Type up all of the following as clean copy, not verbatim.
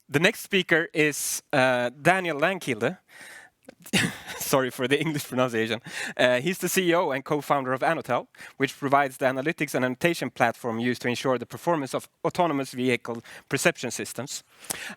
The next speaker is Daniel Langkilde. Sorry for the English pronunciation. He's the CEO and co-founder of Annotell, which provides the analytics and annotation platform used to ensure the performance of autonomous vehicle perception systems.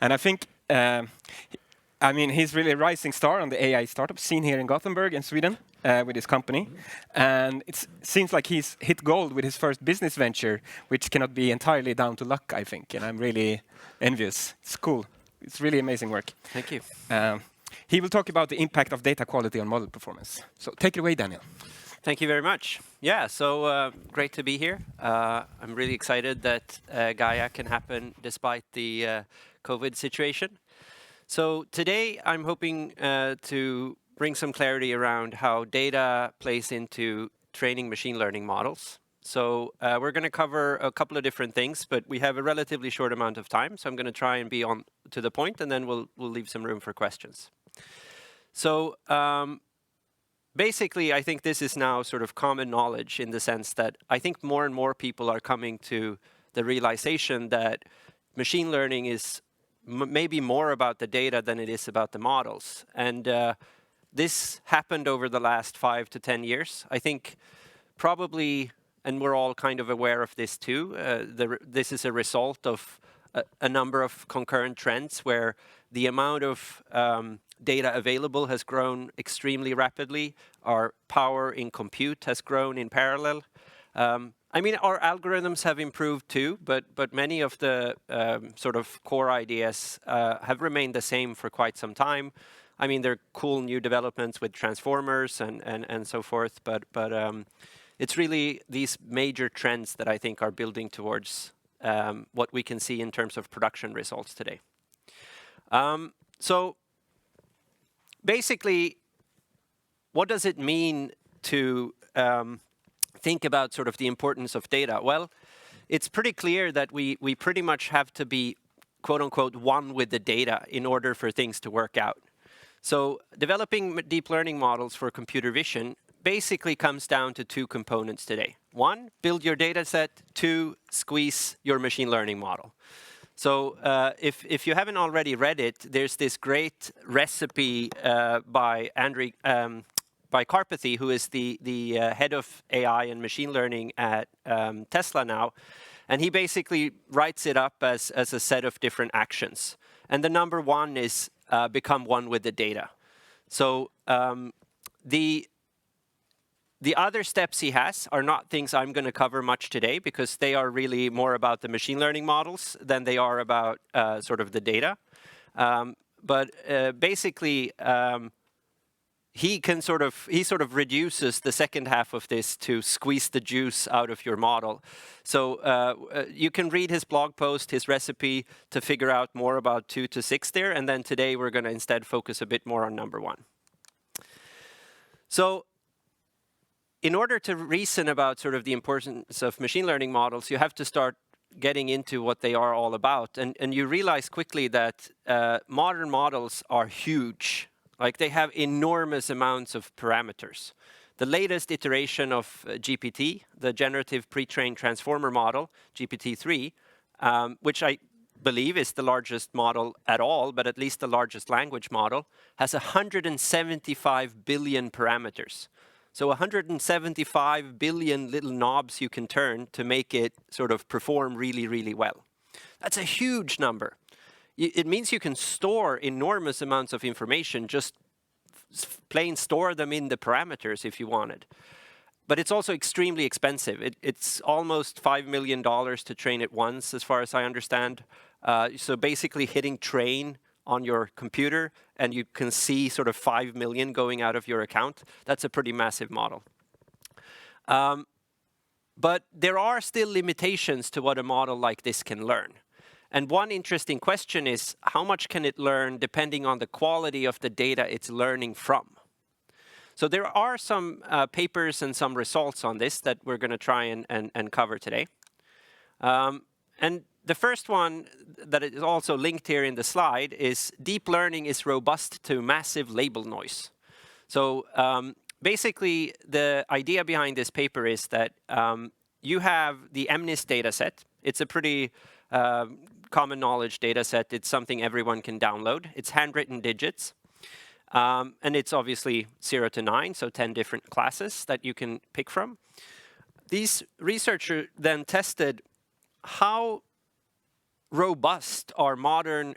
And I think, he's really a rising star on the AI startup scene here in Gothenburg in Sweden with his company. And it seems like he's hit gold with his first business venture, which cannot be entirely down to luck, I think. And I'm really envious. It's cool. It's really amazing work. Thank you. He will talk about the impact of data quality on model performance. So take it away, Daniel. Thank you very much. Yeah, so great to be here. I'm really excited that Gaia can happen despite the COVID situation. So today I'm hoping to bring some clarity around how data plays into training machine learning models. So we're going to cover a couple of different things, but we have a relatively short amount of time. So I'm going to try and be on to the point, and then we'll leave some room for questions. So basically, I think this is now sort of common knowledge in the sense that I think more and more people are coming to the realization that machine learning is maybe more about the data than it is about the models. And this happened over the last 5 to 10 years. I think probably, and we're all kind of aware of this too, this is a result of a number of concurrent trends where the amount of data available has grown extremely rapidly. Our power in compute has grown in parallel. Our algorithms have improved too, but many of the sort of core ideas have remained the same for quite some time. There are cool new developments with transformers and so forth, but it's really these major trends that I think are building towards what we can see in terms of production results today. So basically, what does it mean to think about sort of the importance of data? Well, it's pretty clear that we pretty much have to be, quote unquote, one with the data in order for things to work out. So developing deep learning models for computer vision basically comes down to two components today. One, build your data set. Two, squeeze your machine learning model. So if you haven't already read it, there's this great recipe by Karpathy, who is the head of AI and machine learning at Tesla now. And he basically writes it up as a set of different actions. And the number one is become one with the data. So the other steps he has are not things I'm going to cover much today because they are really more about the machine learning models than they are about sort of the data. But basically, he sort of reduces the second half of this to squeeze the juice out of your model. So you can read his blog post, his recipe, to figure out more about 2 to 6 there. And then today we're going to instead focus a bit more on number 1. So in order to reason about sort of the importance of machine learning models, you have to start getting into what they are all about. And you realize quickly that modern models are huge. Like they have enormous amounts of parameters. The latest iteration of GPT, the generative pre-trained transformer model, GPT-3, which I believe is the largest model at all, but at least the largest language model, has 175 billion parameters. So 175 billion little knobs you can turn to make it sort of perform really, really well. That's a huge number. It means you can store enormous amounts of information, just plain store them in the parameters if you wanted. But it's also extremely expensive. It's almost $5 million to train it once, as far as I understand. So basically hitting train on your computer, and you can see sort of 5 million going out of your account. That's a pretty massive model. But there are still limitations to what a model like this can learn. And one interesting question is, how much can it learn depending on the quality of the data it's learning from? So there are some papers and some results on this that we're going to try and cover today. And the first one that is also linked here in the slide is deep learning is robust to massive label noise. So basically, the idea behind this paper is that you have the MNIST dataset. It's a pretty common knowledge data set. It's something everyone can download. It's handwritten digits. And it's obviously 0 to 9, so 10 different classes that you can pick from. These researchers then tested how robust are modern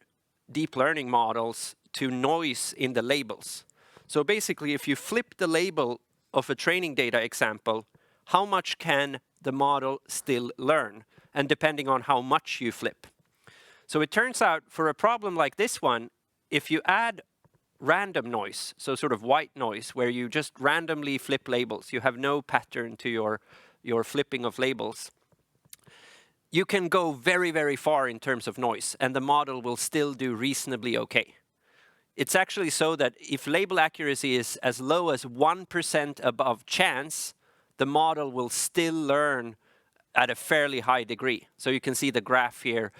deep learning models to noise in the labels. So basically, if you flip the label of a training data example, how much can the model still learn? And depending on how much you flip. So it turns out for a problem like this one, if you add random noise, so sort of white noise, where you just randomly flip labels, you have no pattern to your flipping of labels, you can go very, very far in terms of noise, and the model will still do reasonably okay. It's actually so that if label accuracy is as low as 1% above chance, the model will still learn at a fairly high degree. So you can see the graph here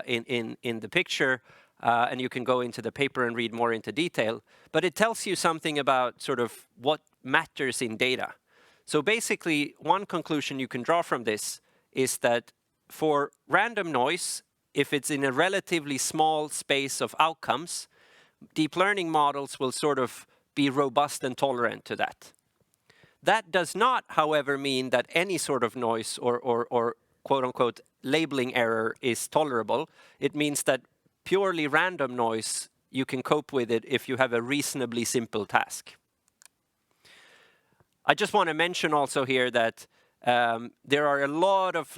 in the picture, and you can go into the paper and read more into detail. But it tells you something about sort of what matters in data. So basically, one conclusion you can draw from this is that for random noise, if it's in a relatively small space of outcomes, deep learning models will sort of be robust and tolerant to that. That does not, however, mean that any sort of noise or quote-unquote labeling error is tolerable. It means that purely random noise, you can cope with it if you have a reasonably simple task. I just want to mention also here that there are a lot of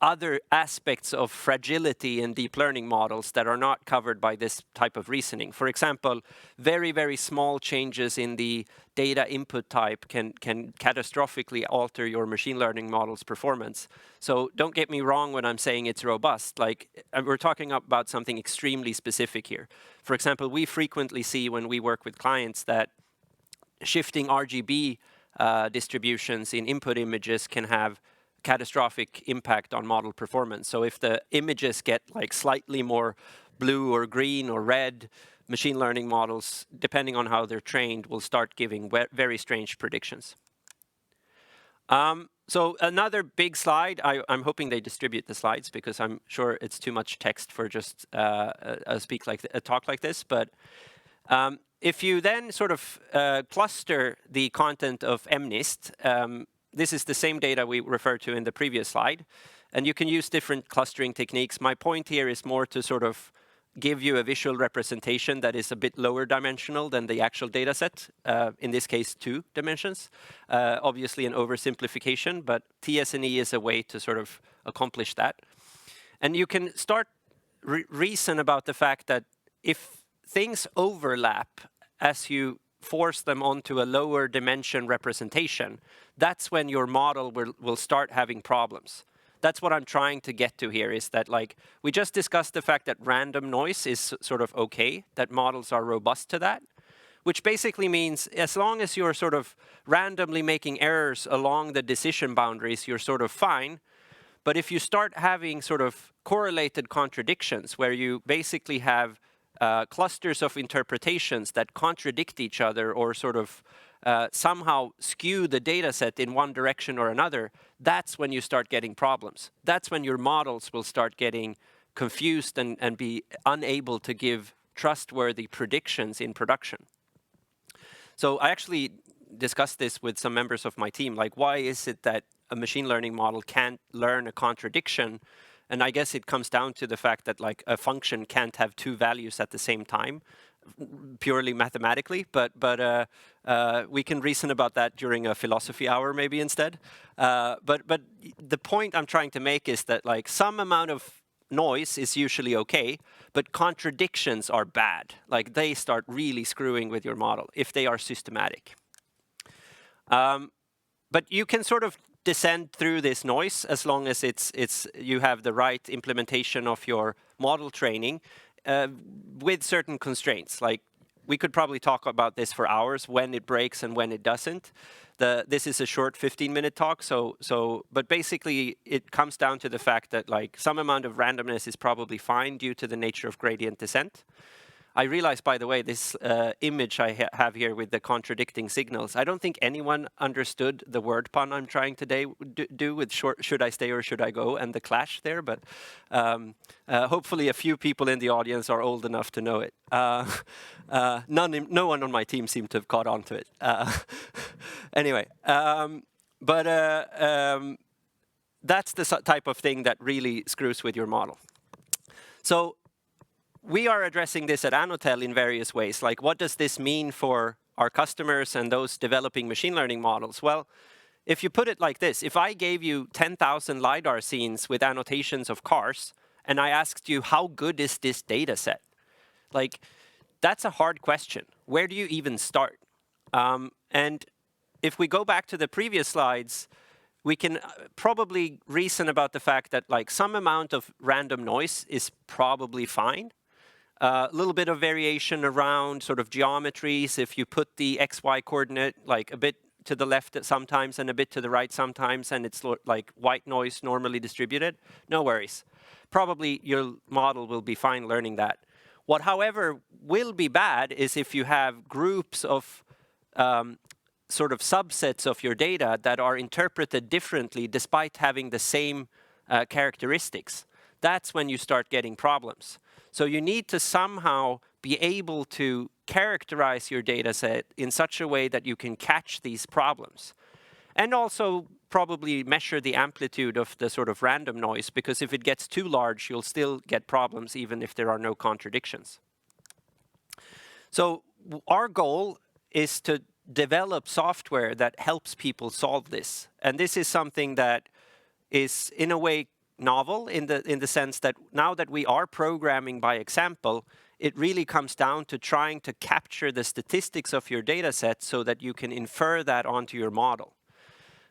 other aspects of fragility in deep learning models that are not covered by this type of reasoning. For example, very, very small changes in the data input type can catastrophically alter your machine learning model's performance. So don't get me wrong when I'm saying it's robust. Like, we're talking about something extremely specific here. For example, we frequently see when we work with clients that shifting RGB distributions in input images can have catastrophic impact on model performance. So if the images get like slightly more blue or green or red, machine learning models, depending on how they're trained, will start giving very strange predictions. So another big slide, I'm hoping they distribute the slides because I'm sure it's too much text for just a talk like this. But if you then sort of cluster the content of MNIST, this is the same data we referred to in the previous slide, and you can use different clustering techniques. My point here is more to sort of give you a visual representation that is a bit lower dimensional than the actual data set, in this case 2 dimensions. Obviously an oversimplification, but TS&E is a way to sort of accomplish that. And you can start reason about the fact that if things overlap as you force them onto a lower dimension representation, that's when your model will start having problems. That's what I'm trying to get to here, is that like we just discussed the fact that random noise is sort of okay, that models are robust to that, which basically means as long as you're sort of randomly making errors along the decision boundaries, you're sort of fine. But if you start having sort of correlated contradictions where you basically have clusters of interpretations that contradict each other or sort of somehow skew the data set in one direction or another, that's when you start getting problems. That's when your models will start getting confused and be unable to give trustworthy predictions in production. So I actually discussed this with some members of my team, like why is it that a machine learning model can't learn a contradiction? And I guess it comes down to the fact that like a function can't have 2 values at the same time, purely mathematically. But we can reason about that during a philosophy hour maybe instead. But the point I'm trying to make is that like some amount of noise is usually okay, but contradictions are bad. Like they start really screwing with your model if they are systematic. But you can sort of descend through this noise as long as you have the right implementation of your model training with certain constraints. Like we could probably talk about this for hours, when it breaks and when it doesn't. This is a short 15-minute talk, but basically it comes down to the fact that like some amount of randomness is probably fine due to the nature of gradient descent. I realized, by the way, this image I have here with the contradicting signals, I don't think anyone understood the word pun I'm trying today do with should I stay or should I go and the clash there, but hopefully a few people in the audience are old enough to know it. No one on my team seemed to have caught on to it. Anyway, that's the type of thing that really screws with your model. So we are addressing this at Annotell in various ways. Like, what does this mean for our customers and those developing machine learning models? Well, if you put it like this, if I gave you 10,000 LiDAR scenes with annotations of cars, and I asked you, how good is this data set? Like, that's a hard question. Where do you even start? And if we go back to the previous slides, we can probably reason about the fact that like some amount of random noise is probably fine. A little bit of variation around sort of geometries. If you put the XY coordinate like a bit to the left sometimes and a bit to the right sometimes, and it's like white noise normally distributed, no worries. Probably your model will be fine learning that. What, however, will be bad is if you have groups of sort of subsets of your data that are interpreted differently despite having the same characteristics. That's when you start getting problems. So you need to somehow be able to characterize your data set in such a way that you can catch these problems. And also probably measure the amplitude of the sort of random noise, because if it gets too large, you'll still get problems even if there are no contradictions. So our goal is to develop software that helps people solve this. And this is something that is in a way novel in the sense that now that we are programming by example, it really comes down to trying to capture the statistics of your data set so that you can infer that onto your model.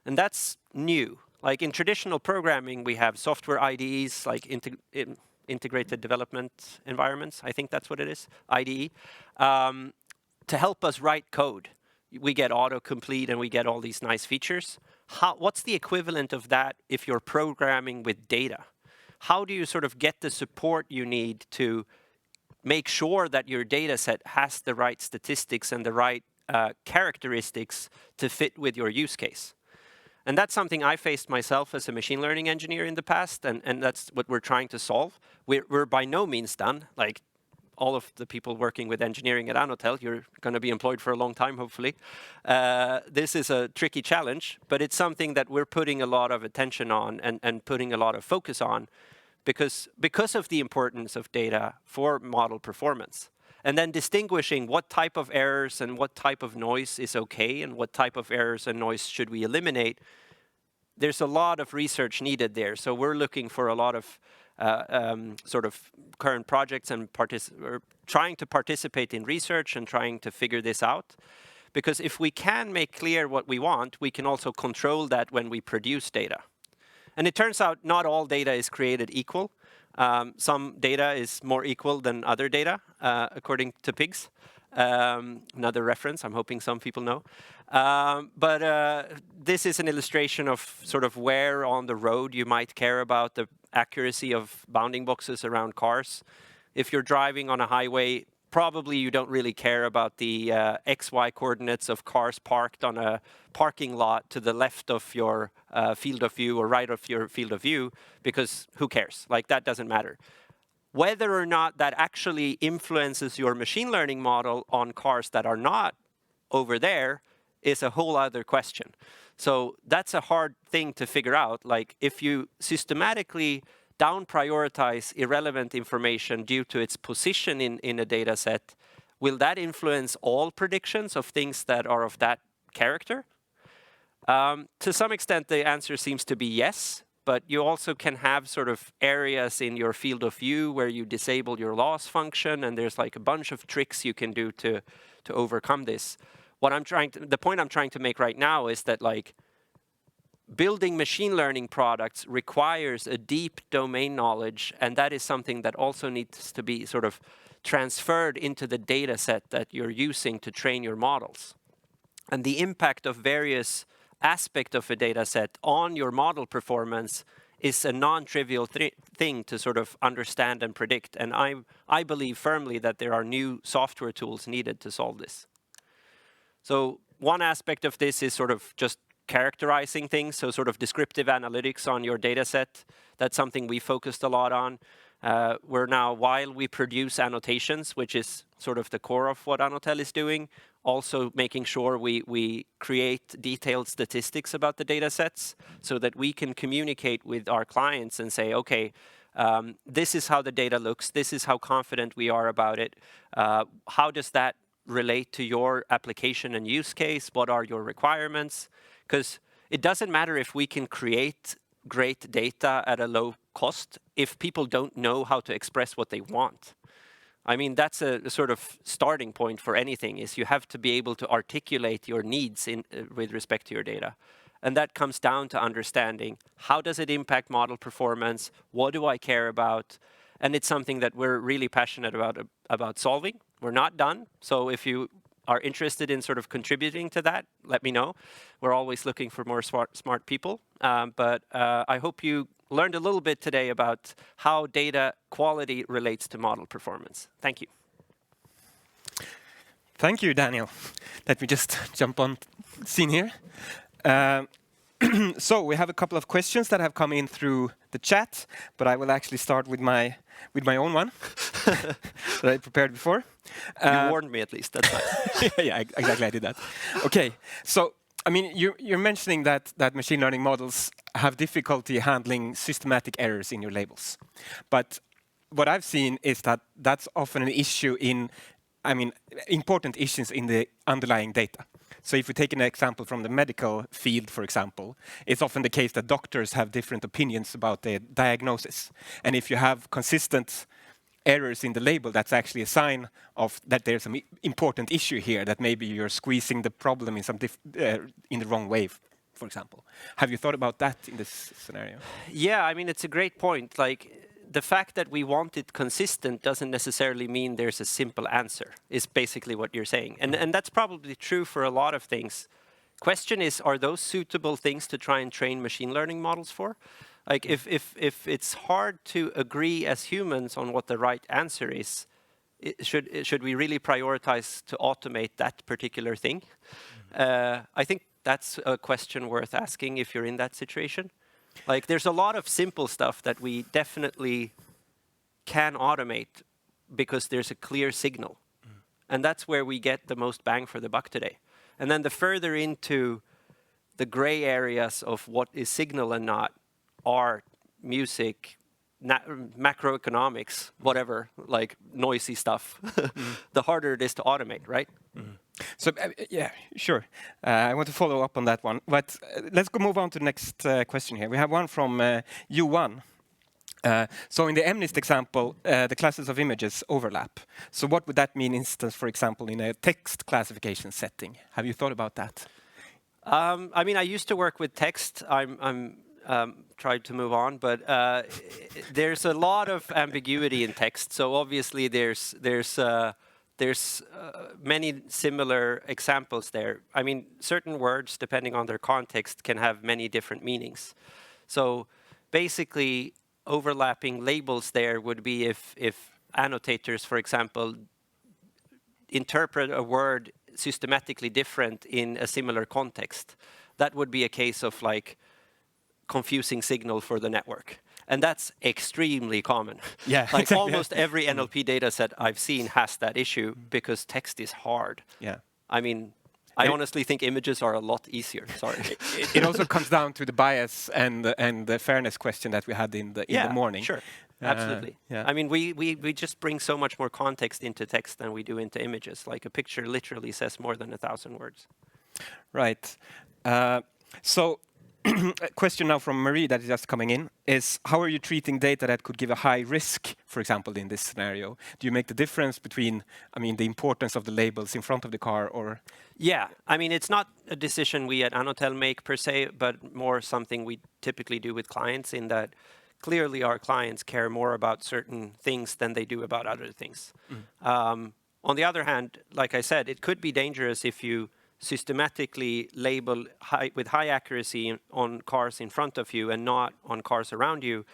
And that's new. Like in traditional programming, we have software IDEs, like integrated development environments, I think that's what it is, IDE, to help us write code. We get autocomplete and we get all these nice features. What's the equivalent of that if you're programming with data? How do you sort of get the support you need to make sure that your data set has the right statistics and the right characteristics to fit with your use case? And that's something I faced myself as a machine learning engineer in the past, and that's what we're trying to solve. We're by no means done. Like all of the people working with engineering at Annotell, you're going to be employed for a long time, hopefully. This is a tricky challenge, but it's something that we're putting a lot of attention on and putting a lot of focus on because of the importance of data for model performance. And then distinguishing what type of errors and what type of noise is okay and what type of errors and noise should we eliminate. There's a lot of research needed there. So we're looking for a lot of sort of current projects and trying to participate in research and trying to figure this out. Because if we can make clear what we want, we can also control that when we produce data. And it turns out not all data is created equal. Some data is more equal than other data, according to pigs. Another reference, I'm hoping some people know. But this is an illustration of sort of where on the road you might care about the accuracy of bounding boxes around cars. If you're driving on a highway, probably you don't really care about the XY coordinates of cars parked on a parking lot to the left of your field of view or right of your field of view, because who cares? Like, that doesn't matter. Whether or not that actually influences your machine learning model on cars that are not over there is a whole other question. So that's a hard thing to figure out. Like, if you systematically down prioritize irrelevant information due to its position in a data set, will that influence all predictions of things that are of that character? To some extent, the answer seems to be yes, but you also can have sort of areas in your field of view where you disable your loss function, and there's like a bunch of tricks you can do to overcome this. The point I'm trying to make right now is that, like, building machine learning products requires a deep domain knowledge, and that is something that also needs to be sort of transferred into the data set that you're using to train your models. And the impact of various aspects of a data set on your model performance is a non-trivial thing to sort of understand and predict. And I believe firmly that there are new software tools needed to solve this. So one aspect of this is sort of just characterizing things, so sort of descriptive analytics on your data set. That's something we focused a lot on. We're now, while we produce annotations, which is sort of the core of what Annotell is doing, also making sure we create detailed statistics about the data sets so that we can communicate with our clients and say, okay, this is how the data looks, this is how confident we are about it, how does that relate to your application and use case, what are your requirements? Because it doesn't matter if we can create great data at a low cost if people don't know how to express what they want. I mean, that's a sort of starting point for anything, is you have to be able to articulate your needs with respect to your data. And that comes down to understanding how does it impact model performance, what do I care about, and it's something that we're really passionate about solving. We're not done, so if you are interested in sort of contributing to that, let me know. We're always looking for more smart people, but I hope you learned a little bit today about how data quality relates to model performance. Thank you. Thank you, Daniel. Let me just jump on scene here. So we have a couple of questions that have come in through the chat, but I will actually start with my own one that I prepared before. You warned me at least. That's nice. Yeah, exactly. I did that. Okay, so I mean, you're mentioning that machine learning models have difficulty handling systematic errors in your labels, but what I've seen is that that's often an issue in, I mean, important issues in the underlying data. So if we take an example from the medical field, for example, it's often the case that doctors have different opinions about the diagnosis. And if you have consistent errors in the label, that's actually a sign of that there's an important issue here, that maybe you're squeezing the problem in in the wrong way, for example. Have you thought about that in this scenario? Yeah, I mean, it's a great point. Like, the fact that we want it consistent doesn't necessarily mean there's a simple answer, is basically what you're saying. And that's probably true for a lot of things. Question is, are those suitable things to try and train machine learning models for? Like, if it's hard to agree as humans on what the right answer is, should we really prioritize to automate that particular thing? I think that's a question worth asking if you're in that situation. Like, there's a lot of simple stuff that we definitely can automate because there's a clear signal. And that's where we get the most bang for the buck today. And then the further into the gray areas of what is signal and not, art, music, macroeconomics, whatever, like noisy stuff, the harder it is to automate, right? So, yeah, sure. I want to follow up on that one. But let's move on to the next question here. We have one from U1. So in the MNIST example, the classes of images overlap. So what would that mean, instance, for example, in a text classification setting? Have you thought about that? I mean, I used to work with text. I'm tried to move on, but there's a lot of ambiguity in text. So obviously there's many similar examples there. I mean, certain words, depending on their context, can have many different meanings. So basically, overlapping labels there would be if annotators, for example, interpret a word systematically different in a similar context. That would be a case of like confusing signal for the network. And that's extremely common. Yeah, like exactly. Almost every NLP data set I've seen has that issue because text is hard. Yeah. I mean, I honestly think images are a lot easier. Sorry. It also comes down to the bias and the fairness question that we had in the morning. Sure. Absolutely. Yeah. I mean, we just bring so much more context into text than we do into images. Like a picture literally says more than 1,000 words. Right. So a question now from Marie that is just coming in is, how are you treating data that could give a high risk, for example, in this scenario? Do you make the difference between, I mean, the importance of the labels in front of the car or? Yeah, I mean, it's not a decision we at Annotell make per se, but more something we typically do with clients, in that clearly our clients care more about certain things than they do about other things. On the other hand, like I said, it could be dangerous if you systematically label with high accuracy on cars in front of you and not on cars around you,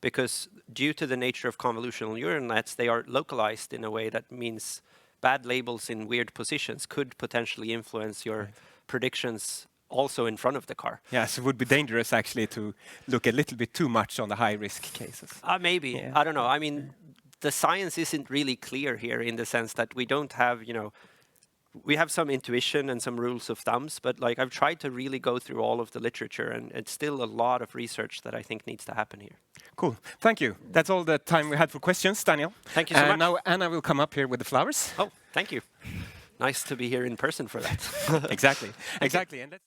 because due to the nature of convolutional neural nets, they are localized in a way that means bad labels in weird positions could potentially influence your predictions also in front of the car. Yes, it would be dangerous actually to look a little bit too much on the high-risk cases. Maybe. Yeah. I don't know. I mean, the science isn't really clear here in the sense that we don't have, we have some intuition and some rules of thumbs, but like I've tried to really go through all of the literature, and it's still a lot of research that I think needs to happen here. Cool. Thank you. That's all the time we had for questions, Daniel. Thank you so much. Now Anna will come up here with the flowers. Oh, thank you. Nice to be here in person for that. Exactly. And